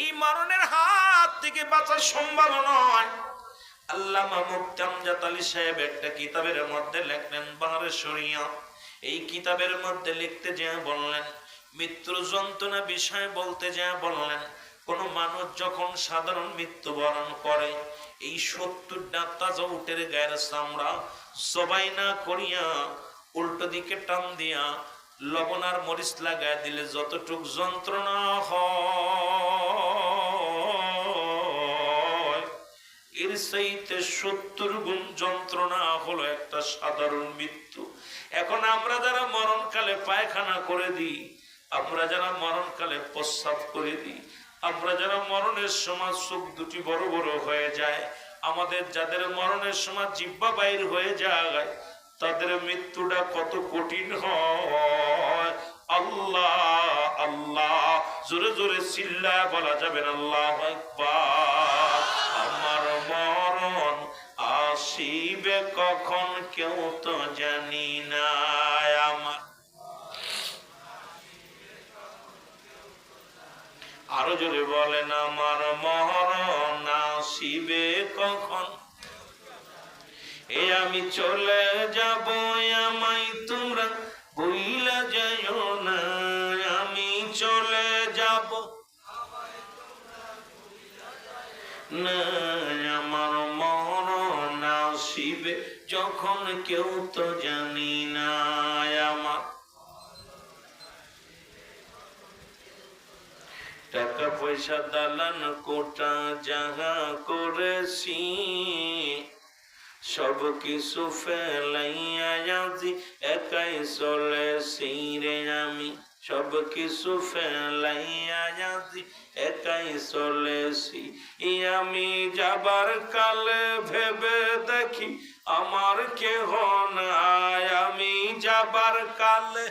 এই মরণের হাত থেকে বাঁচা সম্ভব নয়। আল্লামা মুফতি আমজাদ আলী সাহেব একটা কিতাবের মধ্যে লিখলেন বাহারে শরিয়া। এই কিতাবের মধ্যে লিখতে যেয়ে বললেন, মৃত্যুর যন্ত্রণা বিষয় বলতে যেয়ে বললেন, কোন মানুষ যখন সাধারণ মৃত্যুবরণ করে, এই 70টা তাজা উটের গায়ের চামড়া জবাই না করিয়া উল্টো দিকে টান দিয়া লবণ আর মরিচ লাগায় দিলে যতটুক যন্ত্রণা হয়, এর চাইতে 70 গুণ যন্ত্রণা হলো একটা সাধারণ মৃত্যু। এখন আমরা যারা মরণকালে পায়খানা করে দিই, আমরা যারা মরণকালে প্রস্রাব করে দিই, আমরা যারা মরণের সময় চোখ দুটি বড় বড় হয়ে যায়, আমাদের যাদের মরণের সময় জিহ্বা বাইর হয়ে যায়, তাদের মৃত্যুটা কত কঠিন হয়। আল্লাহ আল্লাহ জোরে জোরে চিল্লায় বলা যাবে না আল্লাহু আকবার। আমার মরণ আসিবে কখন কেউ তো জানি না, আমার আরো জোরে বলেন, আমার মরণ আসিবে কখন, এ আমি চলে যাব, আমায় তোমরা ভুইলা যাইও না, আমি চলে যাব না, আমার মরণ আসিবে যখন কেউ তো জানি না, আমার টাকা পয়সা দালান কোটা জাগা করেছি, সব কিছু ফেলাইয়া আজি একাই চলেছি রে আমি, সব কিছু ফেলাইয়া আজি একাই চলেছি, আমি যাবার কালে ভেবে দেখি আমার কেহ নাই, আমি যাবার কালে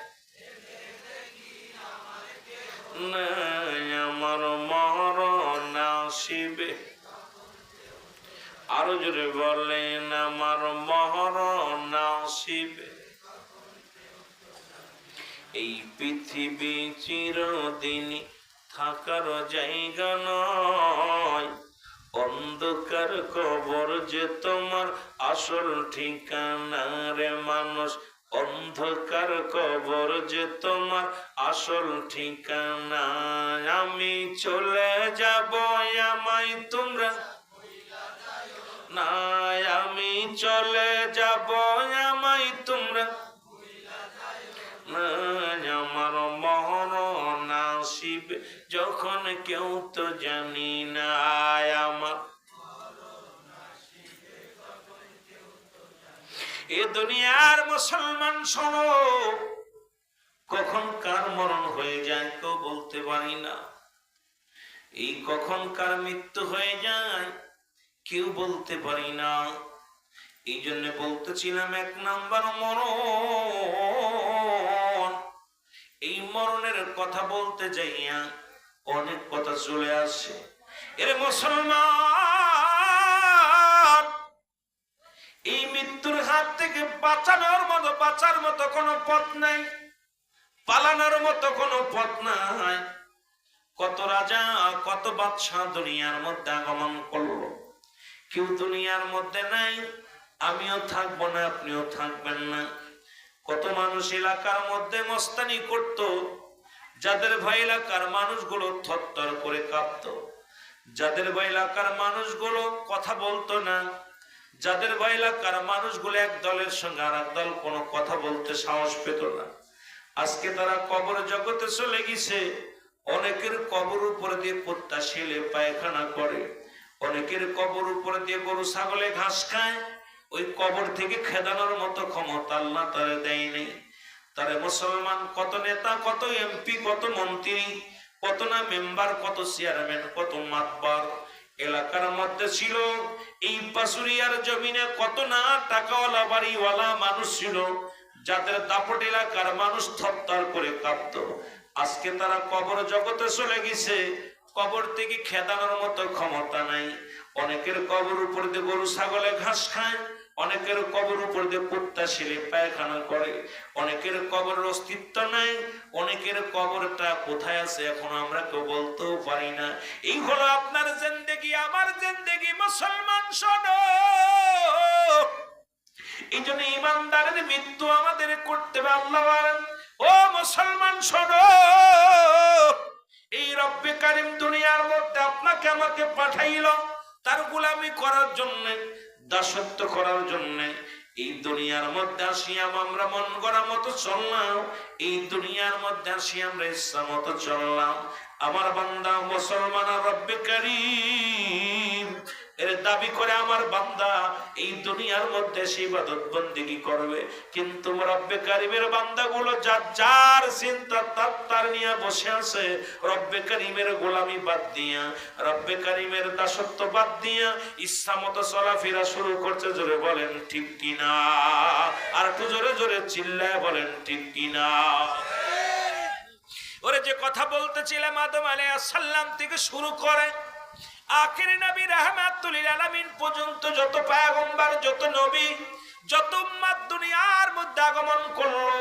আমার মরণ আসিবে, আরো জোরে বলেন, আমার মরণ আসিবে। এই পৃথিবী চিরদিনই থাকার জায়গা নয়, অন্ধকার কবর যে তোমার আসল ঠিকানা রে মানুষ, অন্ধকার কবর যে তোমার আসল ঠিকানা, আমি চলে যাব, আমায় তোমরা না, আমি চলে যাব, আমায় তোমরা না, আমার মরণ আসিবে যখন কেউ তো জানি না, আমার এ দুনিয়ার মুসলমান শোনো, কখন কার মরণ হয়ে যায় কেউ বলতে পারি না, এই কখন কার মৃত্যু হয়ে যায় কেউ বলতে পারি না। এই জন্য বলতেছিলাম 1 নাম্বার মরণ। এই মরণের কথা বলতে যাইয়া অনেক কথা চলে আসে। এর মুসলমান, এই মৃত্যুর হাত থেকে বাঁচার মতো কোনো পথ নাই, পালানোর মতো কোনো পথ নাই। কত রাজা কত বাদশাহ দুনিয়ার মধ্যে আগমন করলো, কেউ দুনিয়ার মধ্যে নাই, আমিও থাকবো না, আপনিও থাকবেন না। কত মানুষ এলাকার মধ্যে মস্তানি করত, যাদের ভাই এলাকার মানুষগুলো থরথর করে কাঁপতো, যাদের ভাই এলাকার মানুষগুলো কথা বলতো না, যাদের ভাই এলাকার মানুষগুলো এক দলের সঙ্গে আর এক দল কোনো কথা বলতে সাহস পেত না, আজকে তারা কবর জগতে চলে গেছে। অনেকের কবর উপরে দিয়ে কুত্তা শেলে পায়খানা করে, অনেকের কবর উপরে দিয়ে গরু ছাগলে ঘাস খায়। ওই কবর থেকে খেদানোর মতো ক্ষমতা আল্লাহ তারে দেয়নি। তারে মুসলমান কত নেতা, কত এমপি, কত মন্ত্রী, কত না মেম্বার, কত চেয়ারম্যান, কত মাতবার এলাকার মধ্যে ছিল। এই পাশুরিয়ার জমিনে কত না টাকাওয়ালা বাড়িওয়ালা মানুষ ছিল, যাদের দাপট এলাকার মানুষ থরথর করে কাঁপতো। আজকে তারা কবর জগতে চলে গেছে, কবর থেকে খেদানোর মতো ক্ষমতা নাই। অনেকের কবর উপর দিয়ে গরু ছাগলে ঘাস খায়, অনেকের কবর উপর দিয়ে কুত্তা ছেলে পায়খানা করে, অনেকের কবরের অস্তিত্ব নাই, অনেকের কবরটা কোথায় আছে এখন আমরা কেউ বলতেও পারি না। এই হলো আপনার জিন্দেগি, আমার জিন্দেগি। মুসলমান শোনো, এই জন্য ইমানদারের মৃত্যু আমাদের করতে হবে। আল্লাহ বলেন, ও মুসলমান শোনো, এই রব্বে কারিম দুনিয়ার মধ্যে আপনাকে আমাকে পাঠাইল তার গোলামি করার জন্য, দাসত্ব করার জন্য। এই দুনিয়ার মধ্যে আসিয়াম আমরা মন গড়া মতো চললাম, এই দুনিয়ার মধ্যে আসি আমরা ইচ্ছা মতো চললাম। আমার বান্দা মুসলমান রব্বে কারিম এর দাবি করে আমার বান্দা এই দুনিয়ার মধ্যে ইবাদত বন্দেগী করবে, কিন্তু রব্বে কারিমের বান্দাগুলো যার চিন্তা তার নিয়ে বসে আছে। রব্বে কারিমের গোলামি বাদ দিয়া, রব্বে কারিমের দাসত্ব বাদ দিয়া ইচ্ছা মতো চলাফেরা শুরু করছে। জোরে বলেন ঠিক কিনা? আর একটু জোরে জোরে চিল্লায় বলেন ঠিক কিনা? ওরে যে কথা বলতেছিলাম, আদম আলাইহিস সালাম থেকে শুরু করে আখিরি নবী রাহমাতুল লিল আলামিন পর্যন্ত যত পয়গম্বর, যত নবী, যত উম্মত দুনিয়ার মধ্যে আগমন করলো,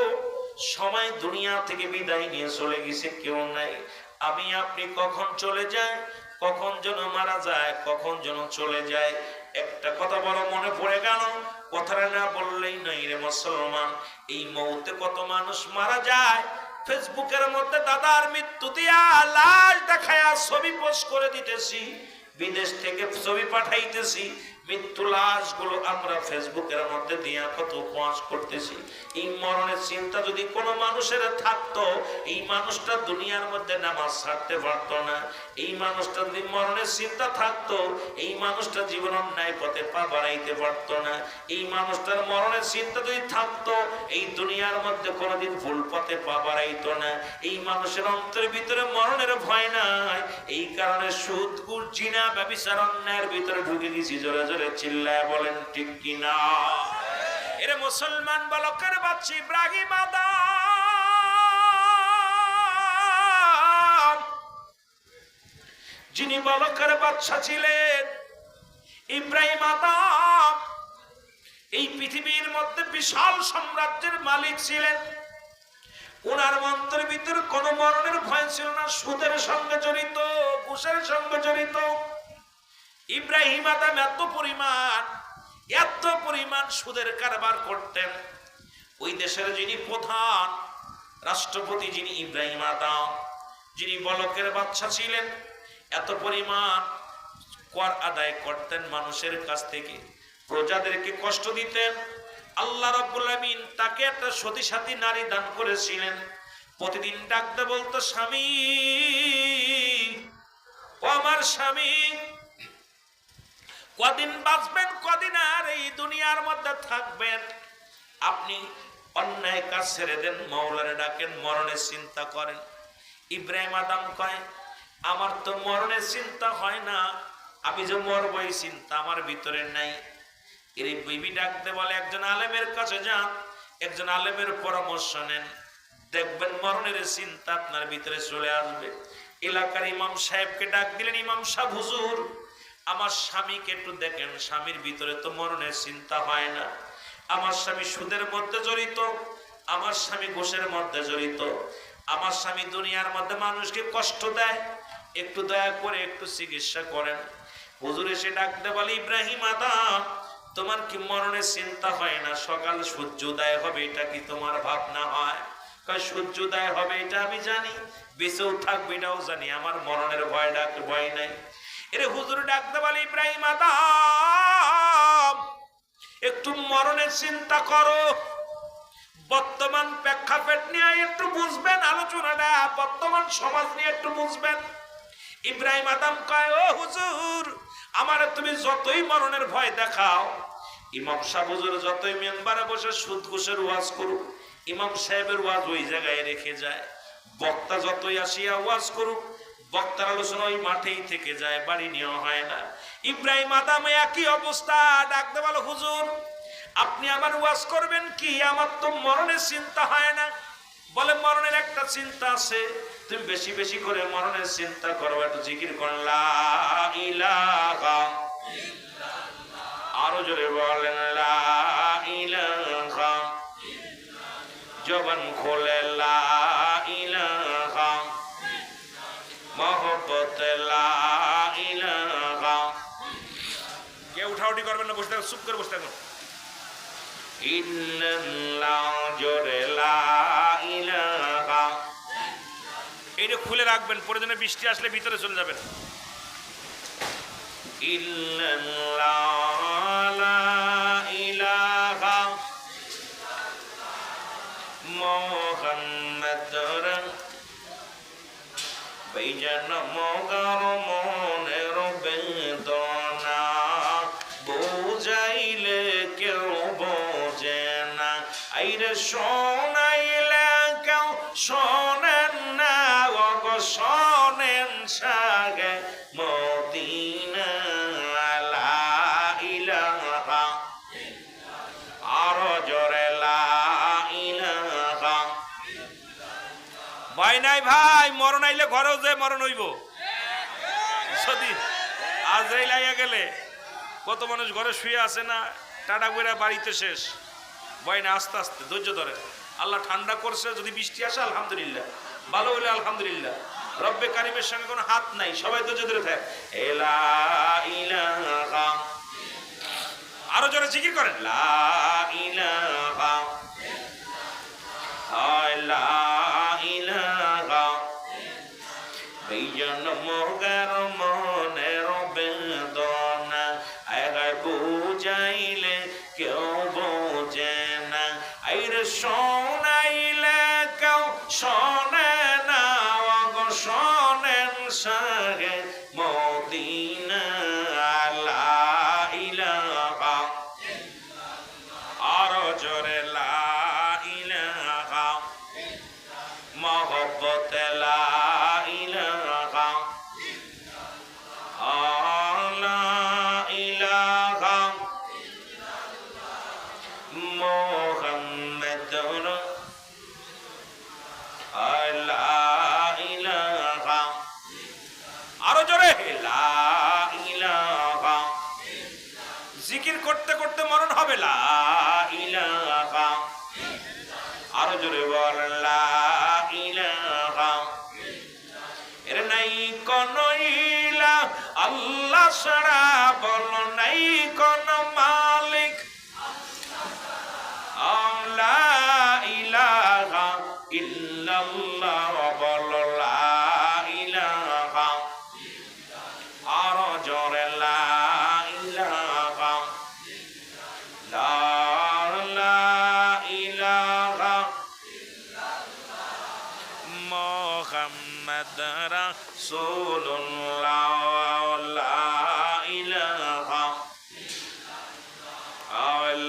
সময় দুনিয়া থেকে বিদায় নিয়ে চলে গেছে, কেউ নাই। আমি আপনি কখন চলে যায়, কখন যেন মারা যায়, কখন যেন চলে যায়। একটা কথা বড় মনে পড়ে গেল, কথাটা না বললেই নাই রে মুসলমান। এই মুহূর্তে কত মানুষ মারা যায়, ফেসবুকের মধ্যে দাদার মৃত্যু দিয়া লাশ দেখায়া ছবি পোস্ট করে দিতেছি, বিদেশ থেকে ছবি পাঠাইতেছি, মৃত্যু লাশ গুলো আমরা ফেসবুকের মধ্যে দিয়া কত উপহাস করতেছি। এই মরণের চিন্তা যদি কোনো মানুষের থাকতো, এই মানুষটা দুনিয়ার মধ্যে নামাজ ছাড়তে পারতো না। এই মানুষটা যদি মরণের চিন্তা থাকতো, এই মানুষটা জীবন অন্যায় পথে পা বাড়াইতে পারতো না। এই মানুষটার মরণের চিন্তা যদি থাকতো, এই দুনিয়ার মধ্যে কোনোদিন ভুল পথে পা বাড়াইতো না। এই মানুষের অন্তরের ভিতরে মরণের ভয় নাই, এই কারণে সুদ, ঘুষ, জিনা, ব্যভিচার, অন্যায়ের ভিতরে ঢুকে গেছি। জোরে জোরে চিল্লায় বলেন ঠিক কিনা? এরে মুসলমান বালকের বাচ্চা ইব্রাহিম আদম, যিনি বালকের বাচ্চা ছিলেন, ইব্রাহিম আদম এই পৃথিবীর মধ্যে বিশাল সাম্রাজ্যের মালিক ছিলেন। ওনার অন্তরের ভিতরে কোন মরণের ভয় ছিল না। সুদের সঙ্গে জড়িত, ঘুষের সঙ্গে জড়িত ইব্রাহিম আদম এত পরিমাণ সুদের কারবার করতেন। ওই দেশের যিনি প্রধান রাষ্ট্রপতি, যিনি ইব্রাহিম আদম, যিনি বলকের বাচ্চা ছিলেন, এত পরিমাণ কর আদায় করতেন মানুষের কাছ থেকে, প্রজাদেরকে কষ্ট দিতেন। আল্লাহ রাব্বুল আমিন তাকে একটা সতী সাথী নারী দান করেছিলেন। প্রতিদিন ডাকতে বলতো, স্বামী ও আমার স্বামী, কদিন বাঁচবেন, কদিন আর এই দুনিয়ার মধ্যে থাকবেন, আপনি অন্যায় কাজ ছেড়ে দেন, মাওলারে ডাকেন, মরণের চিন্তা করেন। ইব্রাহিম আদম কয়, আমার তো মরণের চিন্তা হয় না, আমি যে মরবো এই চিন্তা আমার ভিতরে নাই। এর বিবি ডাকতে বলে, একজন আলেমের কাছে যান, একজন আলেমের পরামর্শ নেন, দেখবেন মরণের চিন্তা আপনার ভিতরে চলে আসবে। এলাকার ইমাম সাহেবকে ডাক দিলেন, ইমাম সাহেব, হুজুর আমার স্বামীকে একটু দেখেন, স্বামীর ভিতরে তো মরণের চিন্তা হয় না, আমার স্বামী সুদের মধ্যে জড়িত, আমার স্বামী ঘুষের মধ্যে জড়িত, আমার স্বামী দুনিয়ার মধ্যে মানুষকে কষ্ট দেয়, একটু দয়া করে একটু চিকিৎসা করেন। হুজুর এসে ডাকতে বলে, ইব্রাহিম আদম, তোমার কি মরণের চিন্তা হয় না? সকাল সূর্যোদয় হবে এটা কি তোমার ভাবনা হয়? সূর্যোদয় হবে এটা আমি জানি, বেঁচেও থাকবে এটাও জানি, আমার মরণের ভয় নাই। এরে হুজুর ডাকতে বলে, ইব্রাহিম আদম, একটু মরণের চিন্তা করো, বর্তমান প্রেক্ষাপট নিয়ে একটু বুঝবেন, আলোচনাটা বর্তমান সমাজ নিয়ে একটু বুঝবেন। ইব্রাহিম আদম কয়, ও হুজুর, আমার তুমি যতই মরণের ভয় দেখাও, ইমাম সাহেব হুজুর যতই মেম্বারে বসে সুদ ঘুষের ওয়াজ করুক, ইমাম সাহেবের ওয়াজ ওই জায়গায় রেখে যায়। বক্তা যতই আসিয়া ওয়াজ করুক, বক্তার আলোচনা ওই মাঠেই থেকে যায়, বাড়ি নেওয়া হয় না। ইব্রাহিম আদম একই অবস্থা, ডাকতে বলো, হুজুর আপনি আমার ওয়াজ করবেন কি? আমার তো মরণের চিন্তা হয় না। বলে, মরণের একটা চিন্তা আছে, তুমি বেশি বেশি করে মরণের চিন্তা করো, একটু জিকির করেন, লা ইলাহা আরো জোরে বলেন লা ইলাহা, জবান খোলে লা ইলাহা, মহব্বত লা ইলাহা। কে উঠাউঠি করবেন না, বসে থাকুন, চুপ করে বসে থাকুন। ইল্লাল্লাহ, জোরে লা ইলাহা। এইটা খুলে রাখবেন, পরে দিনে বৃষ্টি আসলে ভিতরে চলে যাবেন। ইল্লাল্লাহ, লা ইলাহা মুহাম্মাদুর বেজান মগার মনের বেদনা বুঝাইলে কেউ বোঝে না, আইরে শোনাইলে কেউ শোনেন না, ওগো শোনেন সাগে মদিনা লা ইলাহা, আরো জোরে লা ইলাহা। ভাই নাই ভাই, মরণ আইলে ঘরেও যে মরণ হইব, যদি আজরাইল আইয়া গেলে কত মানুষ ঘরে শুয়ে আছে না, টাটা করে বাড়িতে শেষ। ভয় না, আস্তে আস্তে ধৈর্য ধরে। আল্লাহ ঠান্ডা করছে, যদি বৃষ্টি আসে আলহামদুলিল্লাহ, ভালো হইলে আলহামদুলিল্লাহ। রব্বে কারিমের সঙ্গে কোনো হাত নাই, সবাই ধৈর্য ধরে থাকে। লা ইলাহা, আরো জোরে জিকির করেন লা ইলাহা, লা ইলাহা বেজান মগার মনের বেদনা আগায় বুঝাইলে কেউ বোঝে না, আইরে শোনাইলে কেউ শোনে না, ওগো শোনেন সাগে মদিনা লা ইলাহা, আরো জোরে লা ইলাহা, মহব্বত লা ইলাহা, লা ইলাহা মুহাম্মাদুর লা ইলাহা, আরো জোরে লা ইলাহা। জিকির করতে করতে মরণ হবে লা ইলাহা, আরো জোরে বল লা ইলাহা। এর নাই কোন ইলাহ আল্লাহ ছাড়া, বল নাই কোন মালিক, লা ইলাহা ইল্লাল্লাহ, বল লা ইলাহা, আরো জোরে লা ইলাহা, লা ইলাহা মুহাম্মাদ রাসূলুল্লাহ, লা ইলাহা,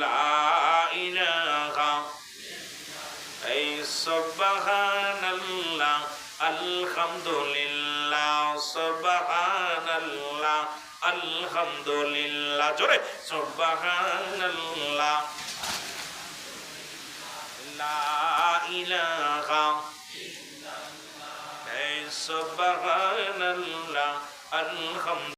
লা ইলাহা। এই সুবহানাল্লাহ, আলহামদুলিল্লাহ, সুবহানাল্লাহ, আলহামদুলিল্লাহ, জোরে সুবহানাল্লাহ, লা ইলাহা, এই সুবহানাল্লাহ, আলহামদুলিল্লাহ।